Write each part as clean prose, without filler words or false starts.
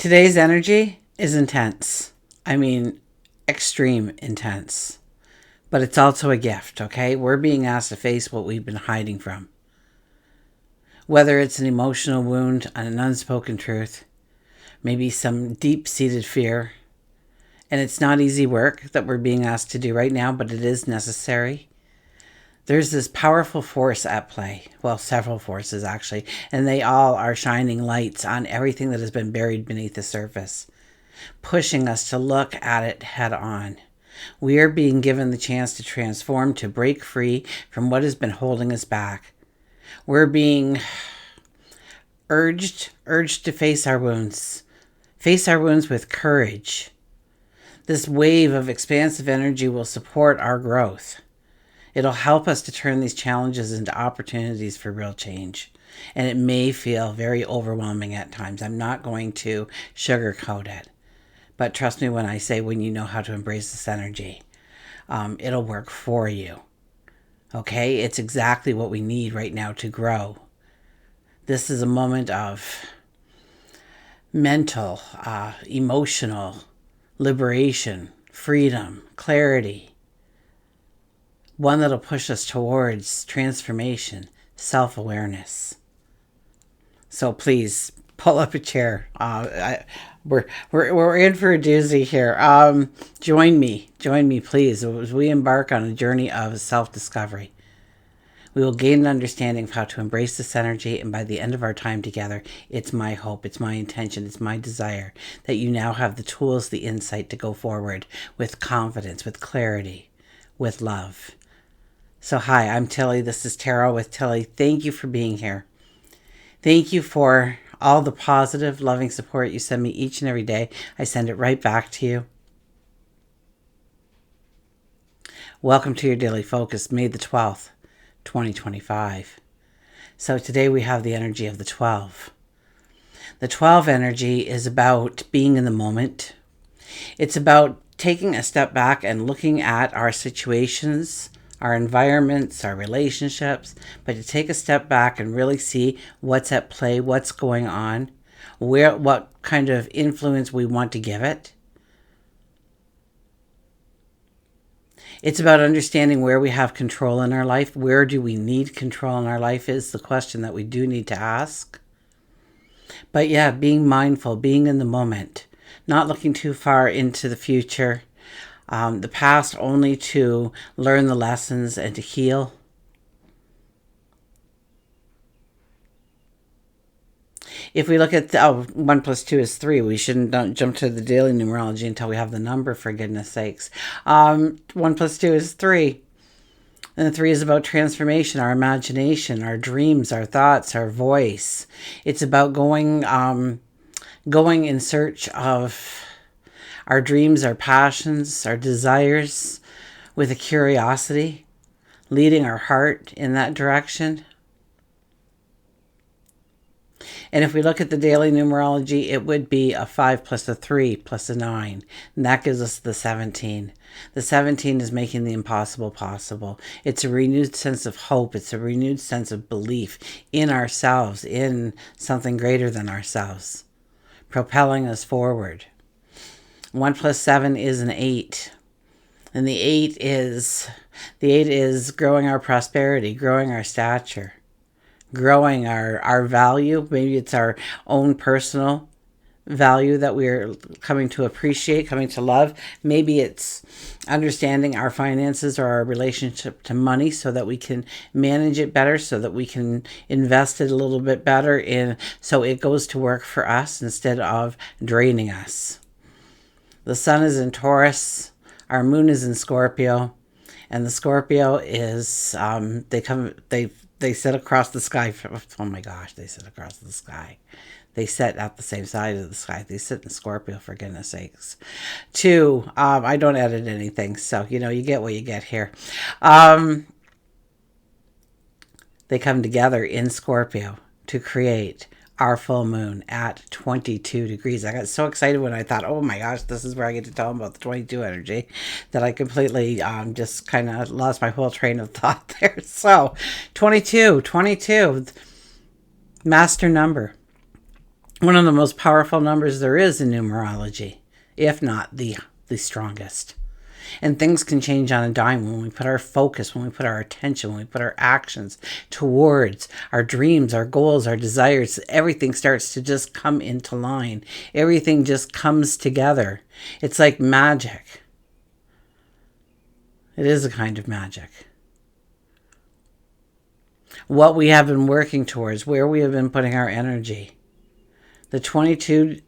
Today's energy is intense. I mean, extreme intense. But it's also a gift, okay? We're being asked to face what we've been hiding from. Whether it's an emotional wound, an unspoken truth, maybe some deep-seated fear. And it's not easy work that we're being asked to do right now, but it is necessary. There's this powerful force at play. Well, several forces actually. And they all are shining lights on everything that has been buried beneath the surface, pushing us to look at it head on. We are being given the chance to transform, to break free from what has been holding us back. We're being urged to face our wounds with courage. This wave of expansive energy will support our growth. It'll help us to turn these challenges into opportunities for real change. And it may feel very overwhelming at times. I'm not going to sugarcoat it. But trust me when I say, when you know how to embrace this energy, it'll work for you. Okay? It's exactly what we need right now to grow. This is a moment of mental, emotional liberation, freedom, clarity. One that'll push us towards transformation, self-awareness. So please pull up a chair. We're in for a doozy here. Join me, please, as we embark on a journey of self-discovery. We will gain an understanding of how to embrace this energy, and by the end of our time together, it's my hope, it's my intention, it's my desire that you now have the tools, the insight to go forward with confidence, with clarity, with love. So hi, I'm Tilly. This is Tarot with Tilly. Thank you for being here. Thank you for all the positive, loving support you send me each and every day. I send it right back to you. Welcome to your daily focus, May the 12th. 2025. So today we have the energy of the 12. The 12 energy is about being in the moment. It's about taking a step back and looking at our situations, our environments, our relationships, but to take a step back and really see what's at play, what's going on, what kind of influence we want to give it. It's about understanding where we have control in our life. Where do we need control in our life is the question that we do need to ask. But yeah, being mindful, being in the moment, not looking too far into the future, the past only to learn the lessons and to heal. If we look at 1 plus 2 is 3, we don't jump to the daily numerology until we have the number, for goodness sakes. 1 plus 2 is 3. And the 3 is about transformation, our imagination, our dreams, our thoughts, our voice. It's about going in search of our dreams, our passions, our desires with a curiosity, leading our heart in that direction. And if we look at the daily numerology, it would be a 5 plus a 3 plus a 9. And that gives us the 17. The 17 is making the impossible possible. It's a renewed sense of hope. It's a renewed sense of belief in ourselves, in something greater than ourselves, propelling us forward. 1 plus 7 is an 8. And the 8 is growing our prosperity, growing our stature, growing our value. Maybe it's our own personal value that we're coming to appreciate, coming to love. Maybe it's understanding our finances or our relationship to money so that we can manage it better, so that we can invest it a little bit better so it goes to work for us instead of draining us. The sun is in Taurus, our moon is in Scorpio, and the Scorpio is they sit across the sky. Oh my gosh, they sit across the sky. They sit at the same side of the sky. They sit in Scorpio, for goodness sakes. 2, I don't edit anything, so, you get what you get here. They come together in Scorpio to create our full moon at 22 degrees. I got so excited when I thought, oh my gosh, this is where I get to tell them about the 22 energy, that I completely just kind of lost my whole train of thought there. So 22, master number. one of the most powerful numbers there is in numerology, if not the strongest. And things can change on a dime when we put our focus, when we put our attention, when we put our actions towards our dreams, our goals, our desires. Everything starts to just come into line. Everything just comes together. It's like magic. It is a kind of magic. What we have been working towards, where we have been putting our energy. The 22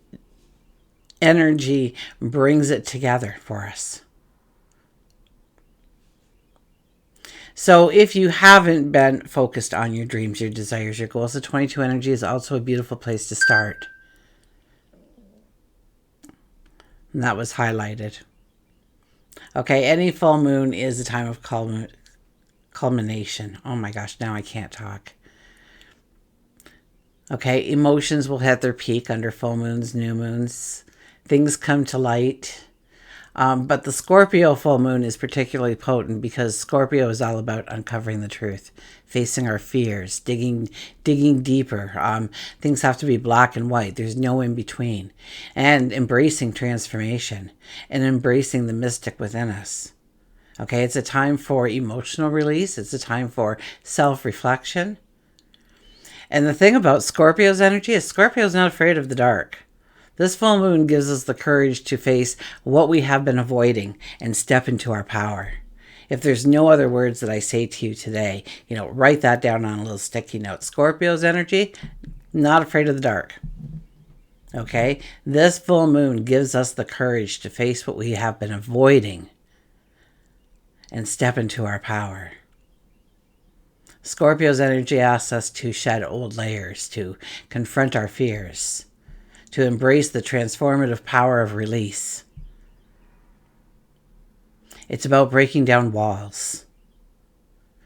energy brings it together for us. So if you haven't been focused on your dreams, your desires, your goals, the 22 energy is also a beautiful place to start. And that was highlighted. Okay, any full moon is a time of culmination. Oh my gosh, now I can't talk. Okay, emotions will hit their peak under full moons, new moons. Things come to light. But the Scorpio full moon is particularly potent because Scorpio is all about uncovering the truth, facing our fears, digging deeper. Things have to be black and white. There's no in between. And embracing transformation and embracing the mystic within us. Okay, it's a time for emotional release. It's a time for self-reflection. And the thing about Scorpio's energy is Scorpio's not afraid of the dark. This full moon gives us the courage to face what we have been avoiding and step into our power. If there's no other words that I say to you today, write that down on a little sticky note. Scorpio's energy, not afraid of the dark. Okay? This full moon gives us the courage to face what we have been avoiding and step into our power. Scorpio's energy asks us to shed old layers, to confront our fears, to embrace the transformative power of release. It's about breaking down walls.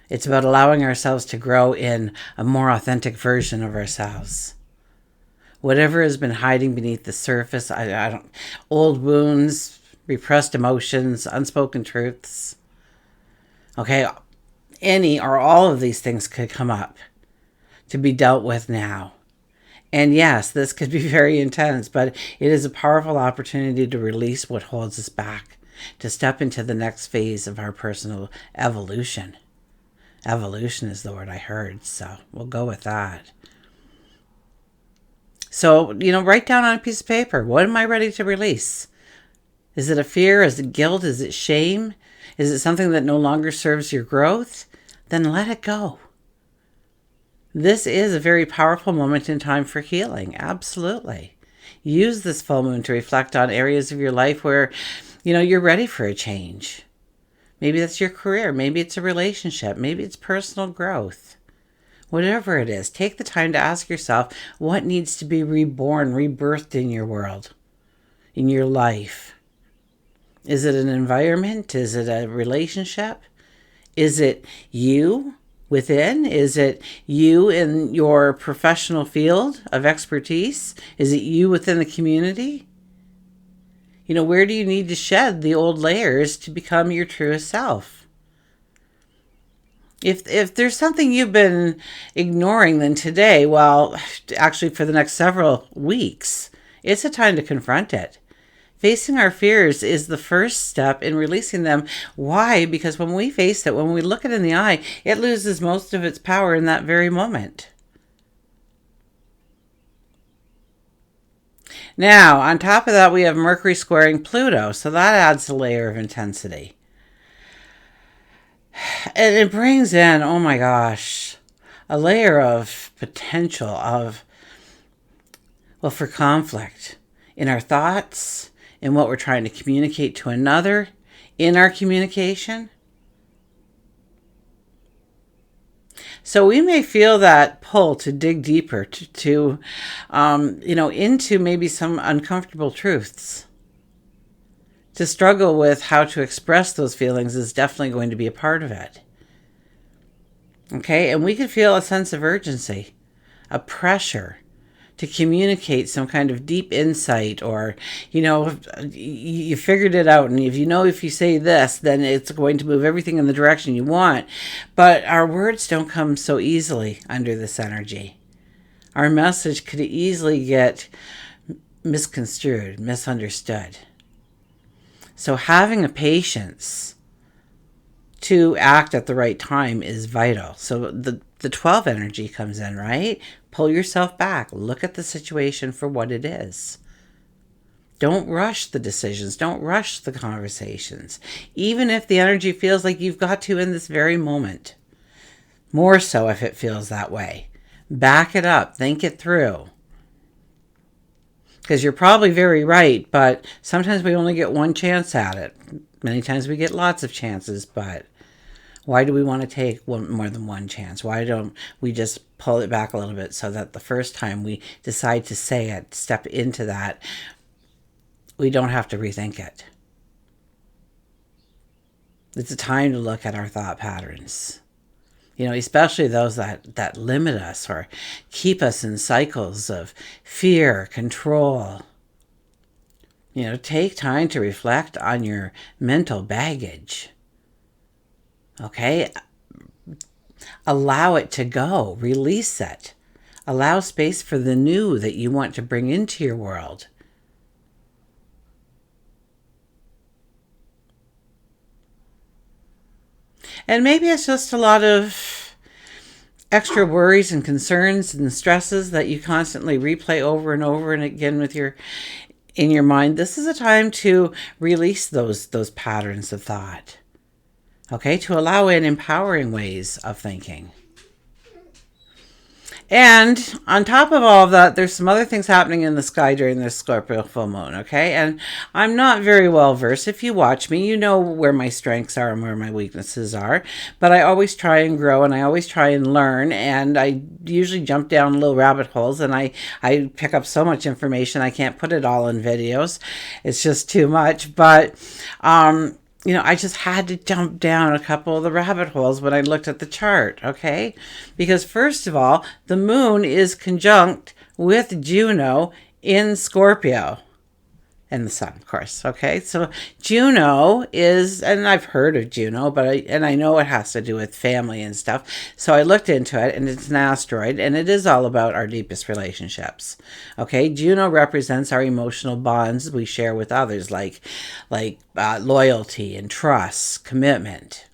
It's about allowing ourselves to grow in a more authentic version of ourselves. Whatever has been hiding beneath the surface, old wounds, repressed emotions, unspoken truths. Okay, any or all of these things could come up to be dealt with now. And yes, this could be very intense, but it is a powerful opportunity to release what holds us back, to step into the next phase of our personal evolution. Evolution is the word I heard, so we'll go with that. So, write down on a piece of paper, what am I ready to release? Is it a fear? Is it guilt? Is it shame? Is it something that no longer serves your growth? Then let it go. This is a very powerful moment in time for healing. Absolutely. Use this full moon to reflect on areas of your life where, you're ready for a change. Maybe that's your career. Maybe it's a relationship. Maybe it's personal growth. Whatever it is, take the time to ask yourself what needs to be reborn, rebirthed in your world, in your life. Is it an environment? Is it a relationship? Is it you within? Is it you in your professional field of expertise? Is it you within the community? Where do you need to shed the old layers to become your truest self? If there's something you've been ignoring, then today, well, actually for the next several weeks, it's a time to confront it. Facing our fears is the first step in releasing them. Why? Because when we face it, when we look it in the eye, it loses most of its power in that very moment. Now, on top of that, we have Mercury squaring Pluto, so that adds a layer of intensity. And it brings in, oh my gosh, a layer of potential for conflict in our thoughts, in what we're trying to communicate to another, in our communication. So we may feel that pull to dig deeper, to into maybe some uncomfortable truths. To struggle with how to express those feelings is definitely going to be a part of it. Okay, and we could feel a sense of urgency, a pressure to communicate some kind of deep insight, or, you figured it out, and if you say this, then it's going to move everything in the direction you want. But our words don't come so easily under this energy. Our message could easily get misconstrued, misunderstood. So having a patience to act at the right time is vital. So the 12 energy comes in, right? Pull yourself back. Look at the situation for what it is. Don't rush the decisions. Don't rush the conversations. Even if the energy feels like you've got to in this very moment. More so if it feels that way. Back it up. Think it through. Because you're probably very right, but sometimes we only get one chance at it. Many times we get lots of chances, but why do we want to take more than one chance? Why don't we just pull it back a little bit so that the first time we decide to say it, step into that, we don't have to rethink it? It's a time to look at our thought patterns. You know, especially those that limit us or keep us in cycles of fear, control. You know, take time to reflect on your mental baggage. Okay? Allow it to go. Release it. Allow space for the new that you want to bring into your world. And maybe it's just a lot of extra worries and concerns and stresses that you constantly replay over and over and again in your mind. This is a time to release those patterns of thought. Okay, to allow in empowering ways of thinking. And on top of all of that, there's some other things happening in the sky during this Scorpio full moon, okay? And I'm not very well versed. If you watch me, you know where my strengths are and where my weaknesses are. But I always try and grow, and I always try and learn, and I usually jump down little rabbit holes, and I pick up so much information, I can't put it all in videos. It's just too much. But you know, I just had to jump down a couple of the rabbit holes when I looked at the chart, okay? Because first of all, the moon is conjunct with Juno in Scorpio. And the sun, of course, okay? So Juno is, and I've heard of Juno, but I know it has to do with family and stuff. So I looked into it, and it's an asteroid, and it is all about our deepest relationships, okay? Juno represents our emotional bonds we share with others, like loyalty and trust, commitment.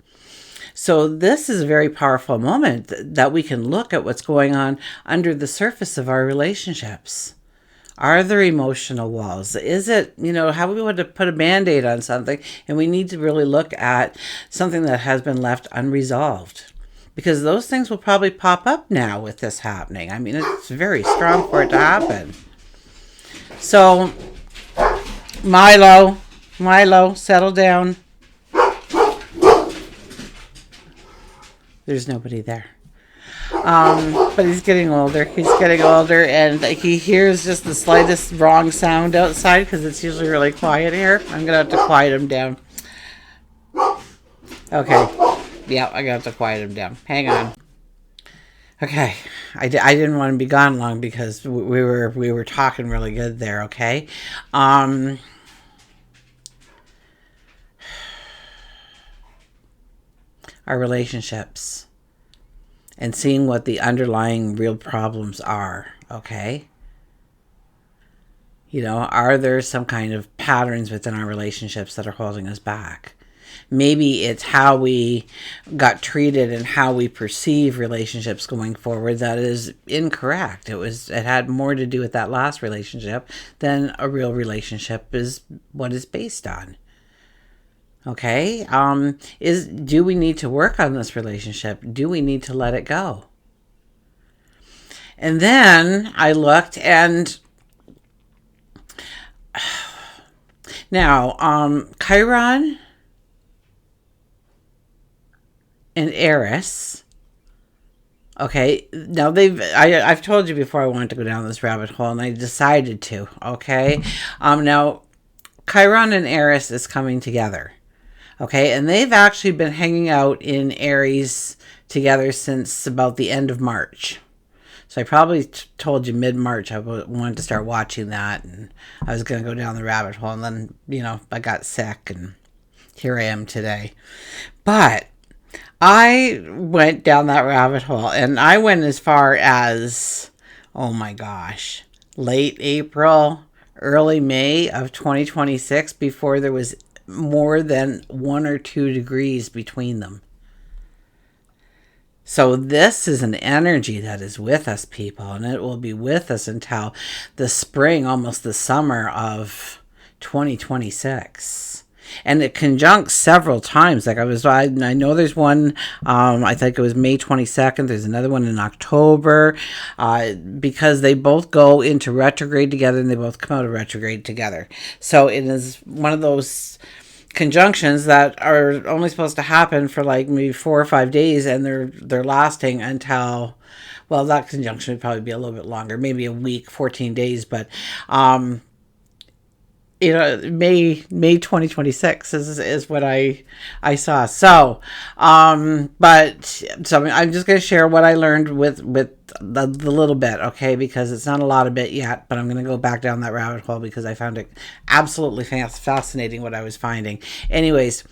So this is a very powerful moment that we can look at what's going on under the surface of our relationships. Are there emotional walls? Is it, you know, how we want to put a Band-Aid on something, and we need to really look at something that has been left unresolved. Because those things will probably pop up now with this happening. I mean, it's very strong for it to happen. So, Milo, settle down. There's nobody there. But he's getting older. And he hears just the slightest wrong sound outside because it's usually really quiet here. I'm gonna have to quiet him down. Okay. Yeah, I got to quiet him down. Hang on. Okay. I didn't want to be gone long because we were talking really good there. Okay. Our relationships. And seeing what the underlying real problems are, okay? You know, are there some kind of patterns within our relationships that are holding us back? Maybe it's how we got treated and how we perceive relationships going forward that is incorrect. It had more to do with that last relationship than a real relationship is what it's based on. Okay, do we need to work on this relationship? Do we need to let it go? And then I looked, and now CHIRON and ERIS. Okay, now I've told you before I wanted to go down this rabbit hole, and I decided to. Okay, now CHIRON and ERIS is coming together. Okay, and they've actually been hanging out in ERIS together since about the end of March. So I probably told you mid-March I wanted to start watching that, and I was going to go down the rabbit hole, and then, you know, I got sick, and here I am today. But I went down that rabbit hole, and I went as far as Oh my gosh. Late April, early May of 2026, before there was more than 1 or 2 degrees between them. So this is an energy that is with us, people, and it will be with us until the spring, almost the summer of 2026. And it conjuncts several times. Like I know there's one, I think it was May 22nd. There's another one in October, because they both go into retrograde together and they both come out of retrograde together. So it is one of those conjunctions that are only supposed to happen for like maybe 4 or 5 days, and they're lasting until, well, that conjunction would probably be a little bit longer, maybe a week, 14 days, but May 2026 is what I saw. So I'm just going to share what I learned with the little bit, okay, because it's not a lot of bit yet, but I'm going to go back down that rabbit hole because I found it absolutely fascinating what I was finding. Anyways,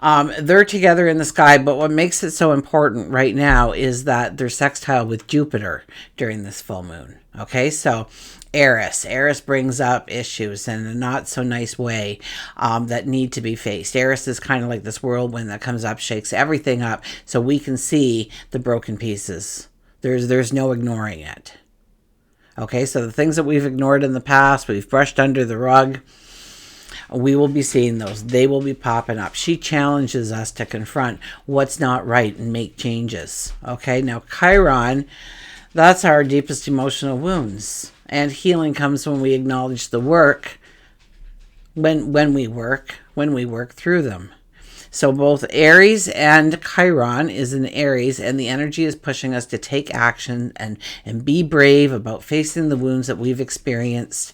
they're together in the sky, but what makes it so important right now is that they're sextile with Jupiter during this full moon. Okay, so Eris brings up issues in a not so nice way, that need to be faced. Eris is kind of like this whirlwind that comes up, shakes everything up, so we can see the broken pieces. There's no ignoring it. Okay, so the things that we've ignored in the past, we've brushed under the rug, we will be seeing those. They will be popping up. She challenges us to confront what's not right and make changes. Okay, now CHIRON, that's our deepest emotional wounds. And healing comes when we acknowledge the work, when we work through them. So both Aries and Chiron is in Aries, and the energy is pushing us to take action and be brave about facing the wounds that we've experienced,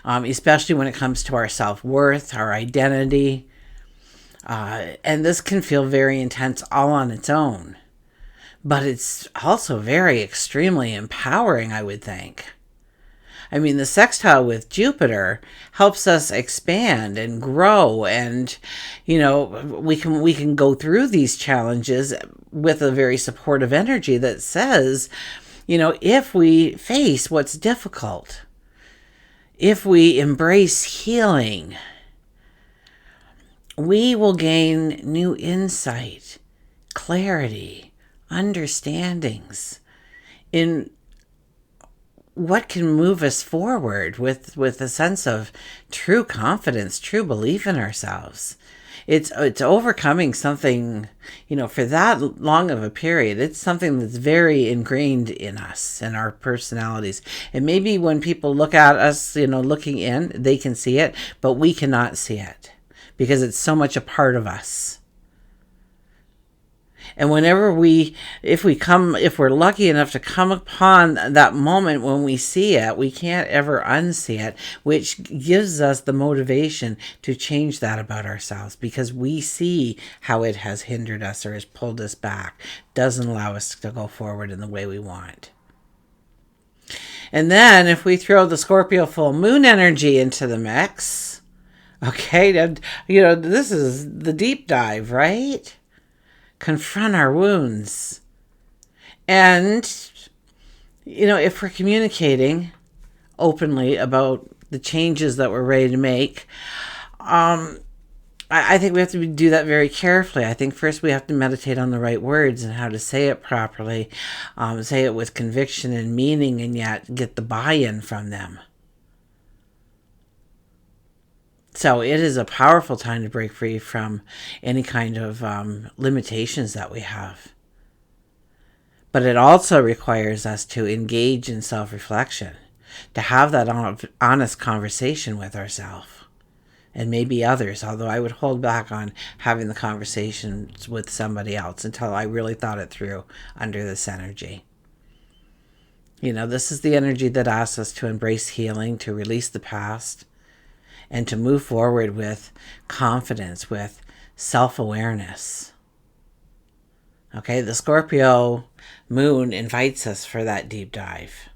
especially when it comes to our self-worth, our identity. And this can feel very intense all on its own. But it's also very extremely empowering, I would think. I mean, the sextile with Jupiter helps us expand and grow, and we can go through these challenges with a very supportive energy that says, if we face what's difficult, if we embrace healing, we will gain new insight, clarity, understandings in what can move us forward with a sense of true confidence, true belief in ourselves. It's overcoming something, for that long of a period. It's something that's very ingrained in us and our personalities. And maybe when people look at us, looking in, they can see it, but we cannot see it because it's so much a part of us. And whenever if we're lucky enough to come upon that moment when we see it, we can't ever unsee it, which gives us the motivation to change that about ourselves, because we see how it has hindered us or has pulled us back, doesn't allow us to go forward in the way we want. And then if we throw the Scorpio full moon energy into the mix, okay, this is the deep dive, right? Confront our wounds. And, if we're communicating openly about the changes that we're ready to make, I think we have to do that very carefully. I think first we have to meditate on the right words and how to say it properly, say it with conviction and meaning, and yet get the buy-in from them. So it is a powerful time to break free from any kind of limitations that we have. But it also requires us to engage in self-reflection, to have that honest conversation with ourselves and maybe others, although I would hold back on having the conversations with somebody else until I really thought it through under this energy. This is the energy that asks us to embrace healing, to release the past, and to move forward with confidence, with self-awareness. Okay, the Scorpio moon invites us for that deep dive.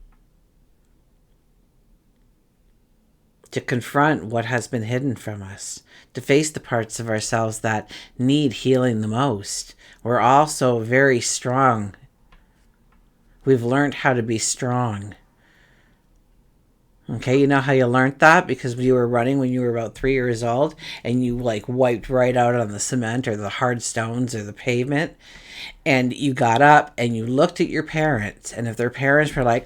To confront what has been hidden from us, to face the parts of ourselves that need healing the most. We're also very strong. We've learned how to be strong. Okay, you know how you learned that? Because you were running when you were about 3 years old and you like wiped right out on the cement or the hard stones or the pavement. And you got up and you looked at your parents. And if their parents were like,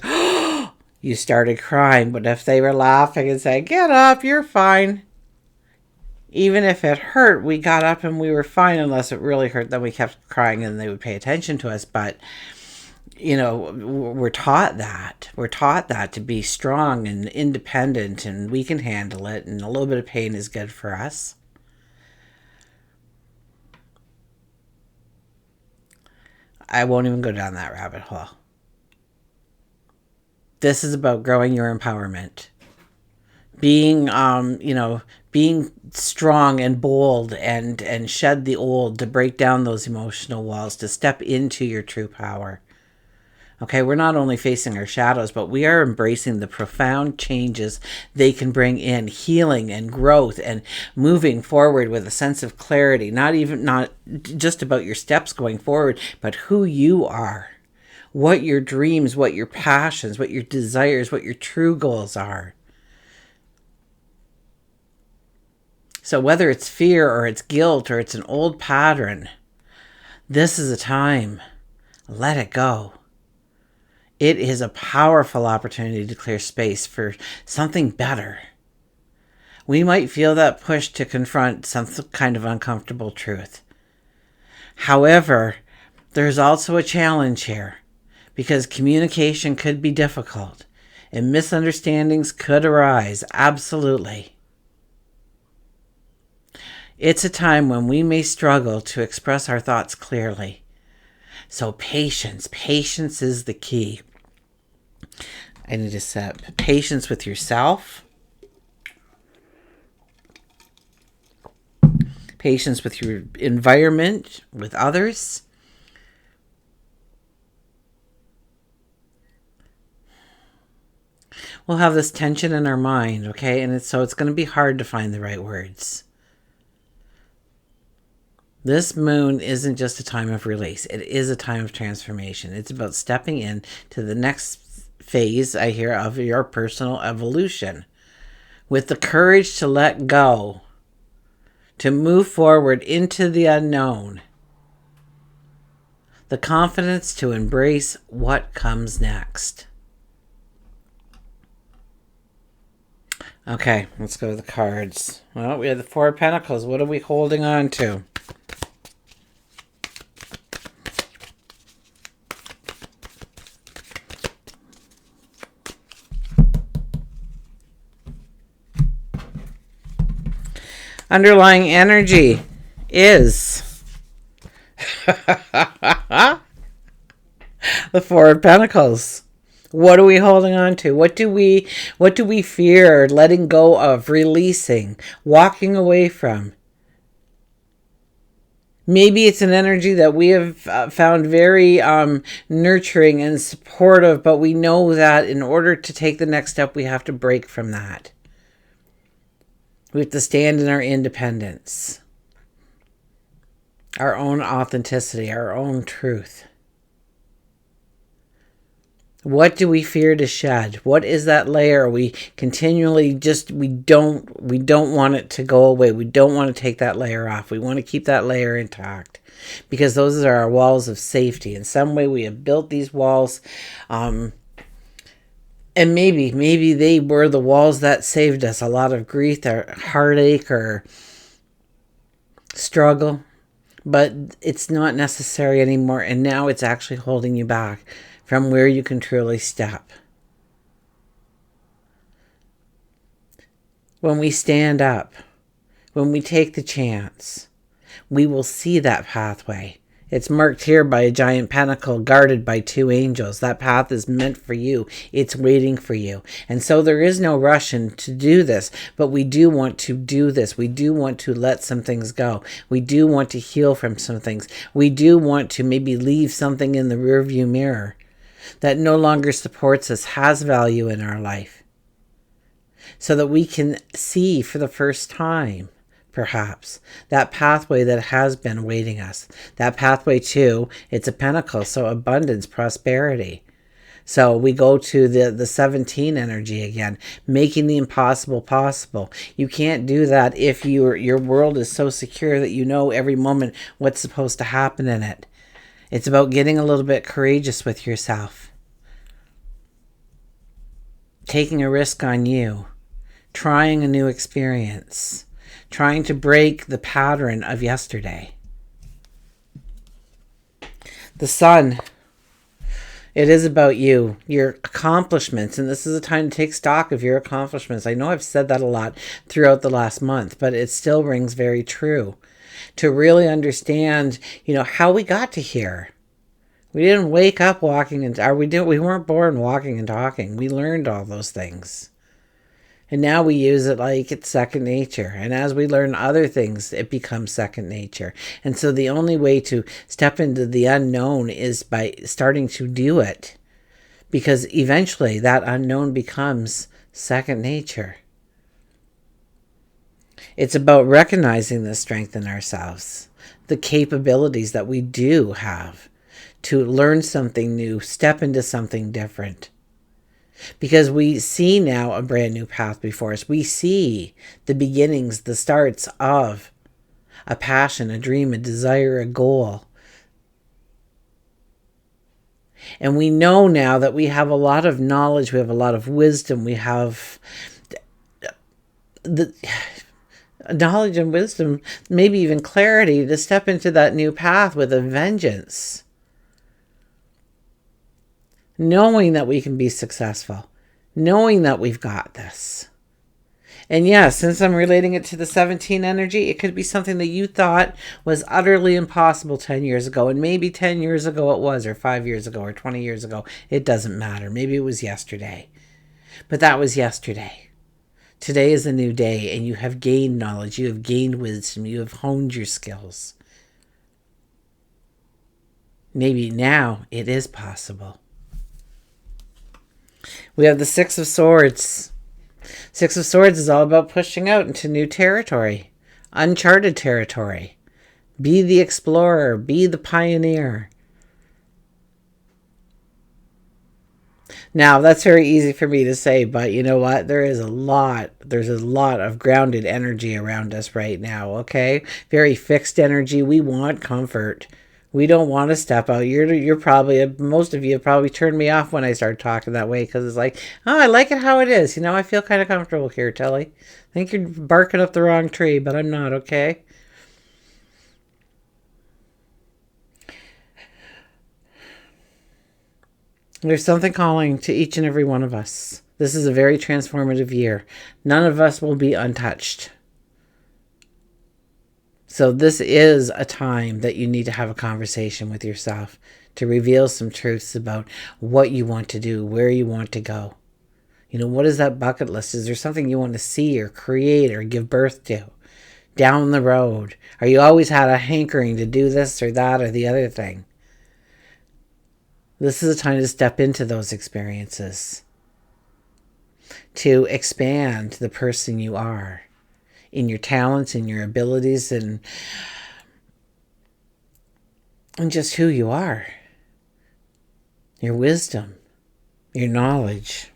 you started crying. But if they were laughing and saying, get up, you're fine. Even if it hurt, we got up and we were fine. Unless it really hurt, then we kept crying and they would pay attention to us. But you know, we're taught that. We're taught that to be strong and independent and we can handle it. And a little bit of pain is good for us. I won't even go down that rabbit hole. This is about growing your empowerment. Being, being strong and bold and shed the old, to break down those emotional walls, to step into your true power. Okay, we're not only facing our shadows, but we are embracing the profound changes they can bring in, healing and growth and moving forward with a sense of clarity, not just about your steps going forward, but who you are, what your dreams, what your passions, what your desires, what your true goals are. So whether it's fear or it's guilt or it's an old pattern, this is a time. Let it go. It is a powerful opportunity to clear space for something better. We might feel that push to confront some kind of uncomfortable truth. However, there's also a challenge here because communication could be difficult and misunderstandings could arise. Absolutely. It's a time when we may struggle to express our thoughts clearly. So patience is the key. I need to set patience with yourself, patience with your environment, with others. We'll have this tension in our mind, okay? And it's going to be hard to find the right words. This moon isn't just a time of release. It is a time of transformation. It's about stepping in to the next phase, I hear, of your personal evolution. With the courage to let go, to move forward into the unknown. The confidence to embrace what comes next. Okay, let's go to the cards. Well, we have the Four of Pentacles. What are we holding on to? Underlying energy is the Four of Pentacles. What are we holding on to? What do we fear letting go of, releasing, walking away from? Maybe it's an energy that we have found very nurturing and supportive, but we know that in order to take the next step, we have to break from that. We have to stand in our independence, our own authenticity, our own truth. What do we fear to shed? What is that layer we continually we don't want it to go away. We don't want to take that layer off. We want to keep that layer intact because those are our walls of safety. In some way we have built these walls and maybe they were the walls that saved us a lot of grief or heartache or struggle, but it's not necessary anymore. And now it's actually holding you back from where you can truly step. When we stand up, when we take the chance, we will see that pathway. It's marked here by a giant pentacle guarded by two angels. That path is meant for you. It's waiting for you. And so there is no rush to do this, but we do want to do this. We do want to let some things go. We do want to heal from some things. We do want to maybe leave something in the rearview mirror that no longer supports us, has value in our life, so that we can see for the first time, perhaps, that pathway that has been awaiting us. That pathway too, it's a pentacle, so abundance, prosperity. So we go to the 17 energy again, making the impossible possible. You can't do that if your world is so secure that you know every moment what's supposed to happen in it. It's about getting a little bit courageous with yourself. Taking a risk on you. Trying a new experience. Trying to break the pattern of yesterday. The sun. It is about you, your accomplishments, and this is a time to take stock of your accomplishments. I know I've said that a lot throughout the last month, but it still rings very true. To really understand, how we got to here. We didn't wake up walking and we weren't born walking and talking. We learned all those things. And now we use it like it's second nature. And as we learn other things, it becomes second nature. And so the only way to step into the unknown is by starting to do it. Because eventually that unknown becomes second nature. It's about recognizing the strength in ourselves. The capabilities that we do have to learn something new, step into something different. Because we see now a brand new path before us. We see the beginnings, the starts of a passion, a dream, a desire, a goal. And we know now that we have a lot of knowledge, we have a lot of wisdom, we have the knowledge and wisdom, maybe even clarity to step into that new path with a vengeance. Knowing that we can be successful. Knowing that we've got this. And yeah, since I'm relating it to the 17 energy, it could be something that you thought was utterly impossible 10 years ago. And maybe 10 years ago it was, or 5 years ago, or 20 years ago. It doesn't matter. Maybe it was yesterday. But that was yesterday. Today is a new day, and you have gained knowledge. You have gained wisdom. You have honed your skills. Maybe now it is possible. We have the Six of Swords. Six of Swords is all about pushing out into new territory, uncharted territory. Be the explorer, be the pioneer. Now, that's very easy for me to say, but you know what? There's a lot of grounded energy around us right now, okay? Very fixed energy. We want comfort. We don't want to step out. You're probably, most of you have probably turned me off when I start talking that way, because it's like, oh, I like it how it is. I feel kind of comfortable here, Telly. I think you're barking up the wrong tree, but I'm not, okay? There's something calling to each and every one of us. This is a very transformative year. None of us will be untouched. So this is a time that you need to have a conversation with yourself to reveal some truths about what you want to do, where you want to go. What is that bucket list? Is there something you want to see or create or give birth to down the road? Are you always had a hankering to do this or that or the other thing? This is a time to step into those experiences, to expand the person you are. In your talents and your abilities and just who you are. Your wisdom, your knowledge.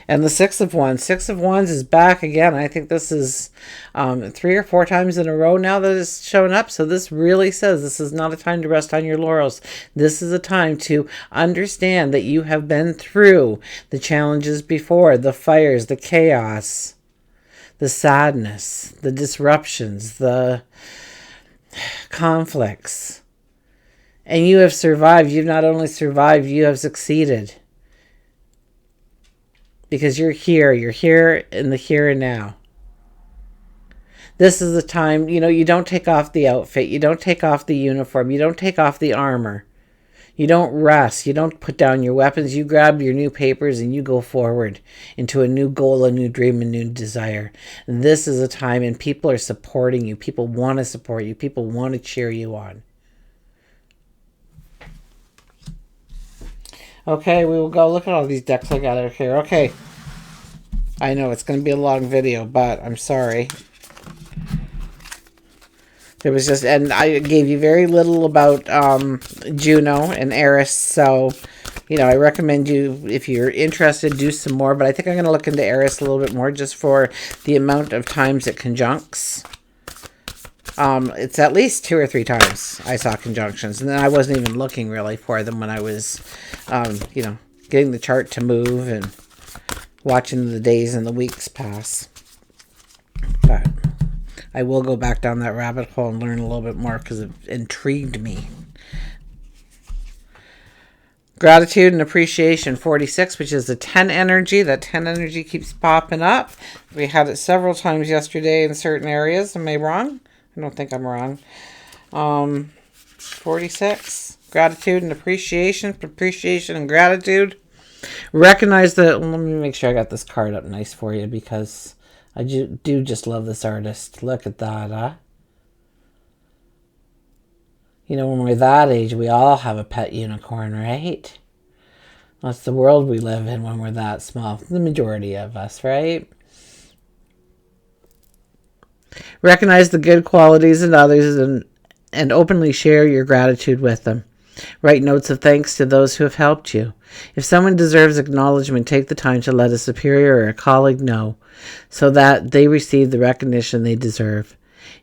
And the Six of Wands. Six of Wands is back again. I think this is 3 or 4 times in a row now that it's shown up. So this really says this is not a time to rest on your laurels. This is a time to understand that you have been through the challenges before, the fires, the chaos, the sadness, the disruptions, the conflicts. And you have survived. You've not only survived, you have succeeded. Because you're here in the here and now. This is the time, you don't take off the outfit, you don't take off the uniform, you don't take off the armor. You don't rest, you don't put down your weapons, you grab your new papers and you go forward into a new goal, a new dream, a new desire. This is a time and people are supporting you, people want to support you, people want to cheer you on. Okay, we will go. Look at all these decks I got out here. Okay. I know it's going to be a long video, but I'm sorry. There was just, and I gave you very little about JUNO and ERIS, so, you know, I recommend you, if you're interested, do some more, but I think I'm going to look into ERIS a little bit more just for the amount of times it conjuncts. It's at least 2 or 3 times I saw conjunctions, and then I wasn't even looking really for them when I was, you know, getting the chart to move and watching the days and the weeks pass. But I will go back down that rabbit hole and learn a little bit more because it intrigued me. Gratitude and appreciation, 46, which is the 10 energy. That 10 energy keeps popping up. We had it several times yesterday in certain areas. Am I wrong? I don't think I'm wrong. 46, gratitude and appreciation and gratitude. Recognize that, let me make sure I got this card up nice for you because I do just love this artist. Look at that, huh? You know, when we're that age, we all have a pet unicorn, right? That's the world we live in when we're that small. The majority of us, right? Recognize the good qualities in others and openly share your gratitude with them. Write notes of thanks to those who have helped you. If someone deserves acknowledgement, take the time to let a superior or a colleague know so that they receive the recognition they deserve.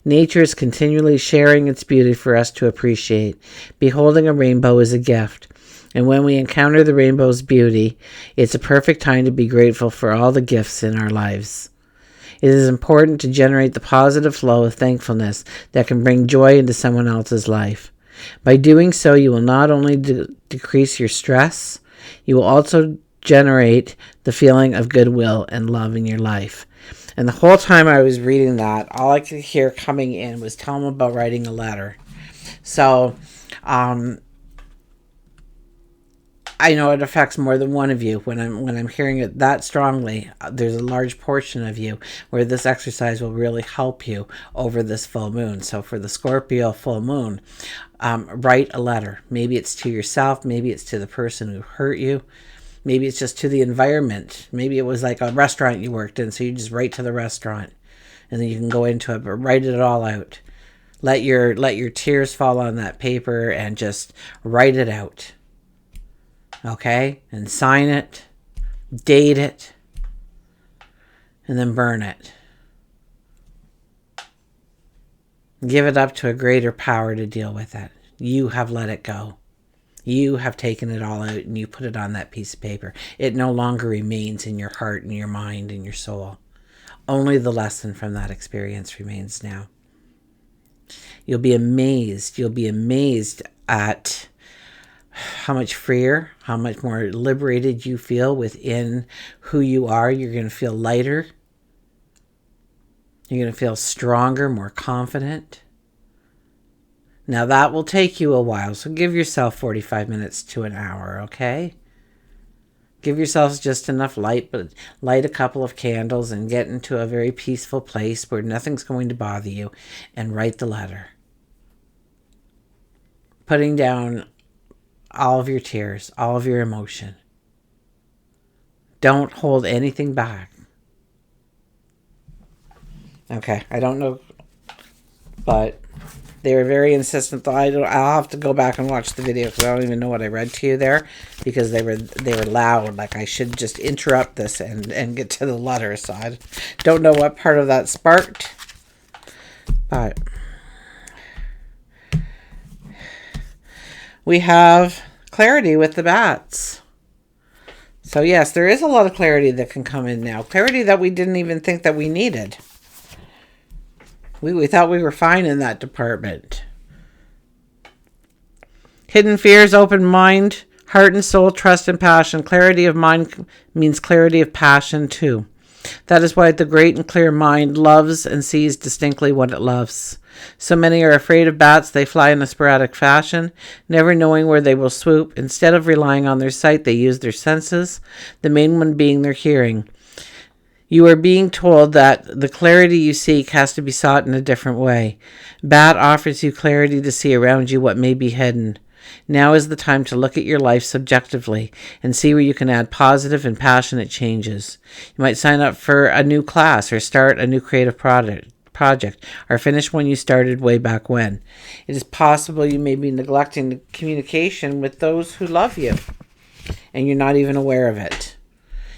Nature is continually sharing its beauty for us to appreciate. Beholding a rainbow is a gift, and when we encounter the rainbow's beauty, it's a perfect time to be grateful for all the gifts in our lives. It is important to generate the positive flow of thankfulness that can bring joy into someone else's life. By doing so, you will not only decrease your stress, you will also generate the feeling of goodwill and love in your life. And the whole time I was reading that, all I could hear coming in was tell them about writing a letter. So, I know it affects more than one of you. When I'm hearing it that strongly, there's a large portion of you where this exercise will really help you over this full moon. So for the Scorpio full moon, write a letter. Maybe it's to yourself. Maybe it's to the person who hurt you. Maybe it's just to the environment. Maybe it was like a restaurant you worked in, so you just write to the restaurant, and then you can go into it. But write it all out. Let your tears fall on that paper and just write it out. Okay? And sign it, date it, and then burn it. Give it up to a greater power to deal with it. You have let it go. You have taken it all out and you put it on that piece of paper. It no longer remains in your heart and your mind and your soul. Only the lesson from that experience remains now. You'll be amazed. You'll be amazed at how much freer, how much more liberated you feel within who you are. You're going to feel lighter. You're going to feel stronger, more confident. Now that will take you a while, so give yourself 45 minutes to an hour, okay? Give yourselves just enough light, but light a couple of candles and get into a very peaceful place where nothing's going to bother you and write the letter. Putting down all of your tears, all of your emotion. Don't hold anything back. Okay, I don't know, but they were very insistent. I'll have to go back and watch the video because I don't even know what I read to you there because they were loud. Like I should just interrupt this and get to the letter. So I don't know what part of that sparked, but we have clarity with the bats. So yes, there is a lot of clarity that can come in now. Clarity that we didn't even think that we needed. We thought we were fine in that department. Hidden fears, open mind, heart and soul, trust and passion. Clarity of mind means clarity of passion too. That is why the great and clear mind loves and sees distinctly what it loves. So many are afraid of bats. They fly in a sporadic fashion, never knowing where they will swoop. Instead of relying on their sight, they use their senses, the main one being their hearing. You are being told that the clarity you seek has to be sought in a different way. Bat offers you clarity to see around you what may be hidden. Now is the time to look at your life subjectively and see where you can add positive and passionate changes. You might sign up for a new class or start a new creative project. project or finish one you started way back when. It is possible you may be neglecting the communication with those who love you, and you're not even aware of it.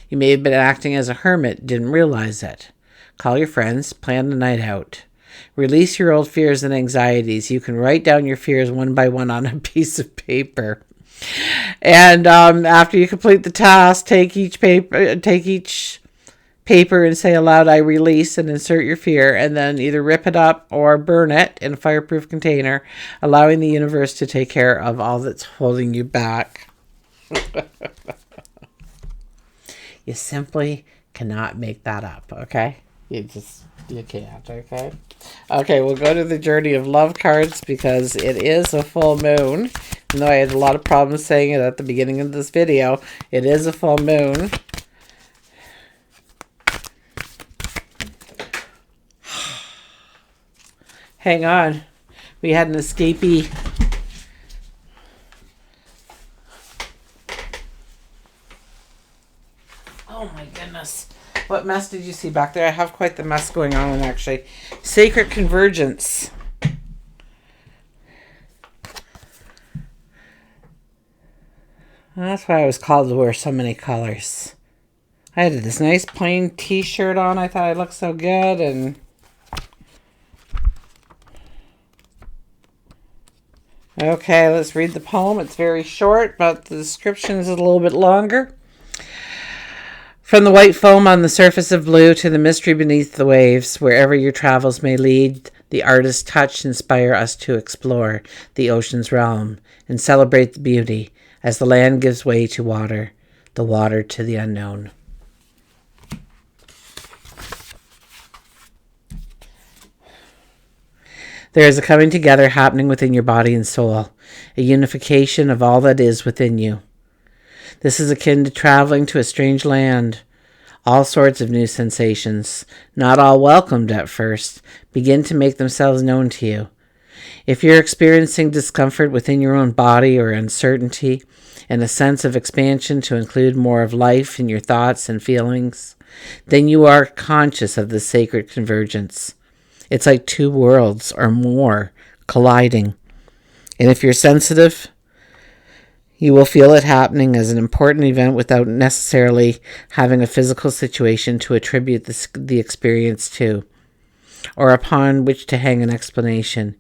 You may have been acting as a hermit, didn't realize it. Call your friends, plan the night out. Release your old fears and anxieties. You can write down your fears one by one on a piece of paper. And after you complete the task, take each paper and say aloud, I release, and insert your fear, and then either rip it up or burn it in a fireproof container, allowing the universe to take care of all that's holding you back. You simply cannot make that up, okay? You can't, okay? Okay, we'll go to the Journey of Love cards because it is a full moon. Even though I had a lot of problems saying it at the beginning of this video, it is a full moon. Hang on. We had an escapee. Oh my goodness. What mess did you see back there? I have quite the mess going on, actually. Sacred Convergence. That's why I was called to wear so many colors. I had this nice plain t-shirt on. I thought I looked so good, and okay, let's read the poem. It's very short, but the description is a little bit longer. From the white foam on the surface of blue to the mystery beneath the waves, wherever your travels may lead, the artist's touch inspire us to explore the ocean's realm and celebrate the beauty as the land gives way to water, the water to the unknown. There is a coming together happening within your body and soul, a unification of all that is within you. This is akin to traveling to a strange land. All sorts of new sensations, not all welcomed at first, begin to make themselves known to you. If you're experiencing discomfort within your own body or uncertainty and a sense of expansion to include more of life in your thoughts and feelings, then you are conscious of the sacred convergence. It's like two worlds or more colliding. And if you're sensitive, you will feel it happening as an important event without necessarily having a physical situation to attribute the experience to, or upon which to hang an explanation.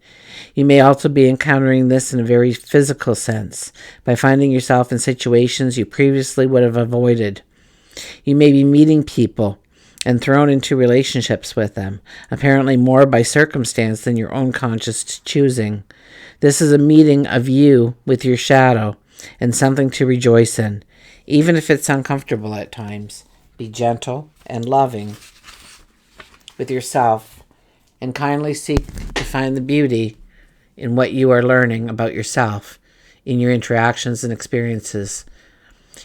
You may also be encountering this in a very physical sense, by finding yourself in situations you previously would have avoided. You may be meeting people and thrown into relationships with them, apparently more by circumstance than your own conscious choosing. This is a meeting of you with your shadow, and something to rejoice in, even if it's uncomfortable at times. Be gentle and loving with yourself, and kindly seek to find the beauty in what you are learning about yourself in your interactions and experiences.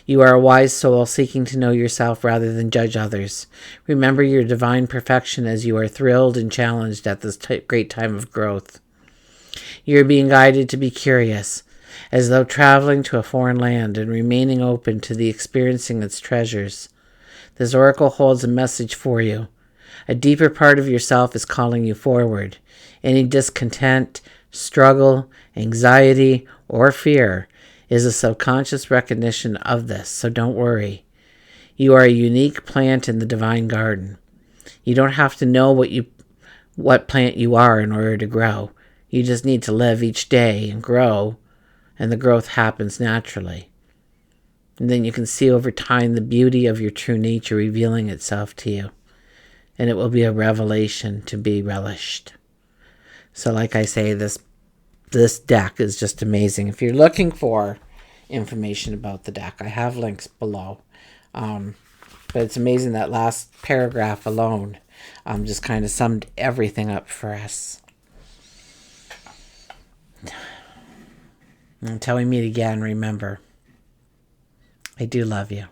You are a wise soul seeking to know yourself rather than judge others. Remember your divine perfection as you are thrilled and challenged at this great time of growth. You are being guided to be curious, as though traveling to a foreign land and remaining open to the experiencing its treasures. This oracle holds a message for you. A deeper part of yourself is calling you forward. Any discontent, struggle, anxiety, or fear is a subconscious recognition of this, so don't worry. You are a unique plant in the divine garden. You don't have to know what plant you are in order to grow. You just need to live each day and grow, and the growth happens naturally. And then you can see over time the beauty of your true nature revealing itself to you. And it will be a revelation to be relished. So like I say, this deck is just amazing. If you're looking for information about the deck, I have links below. But it's amazing that last paragraph alone just kind of summed everything up for us. Until we meet again, remember, I do love you.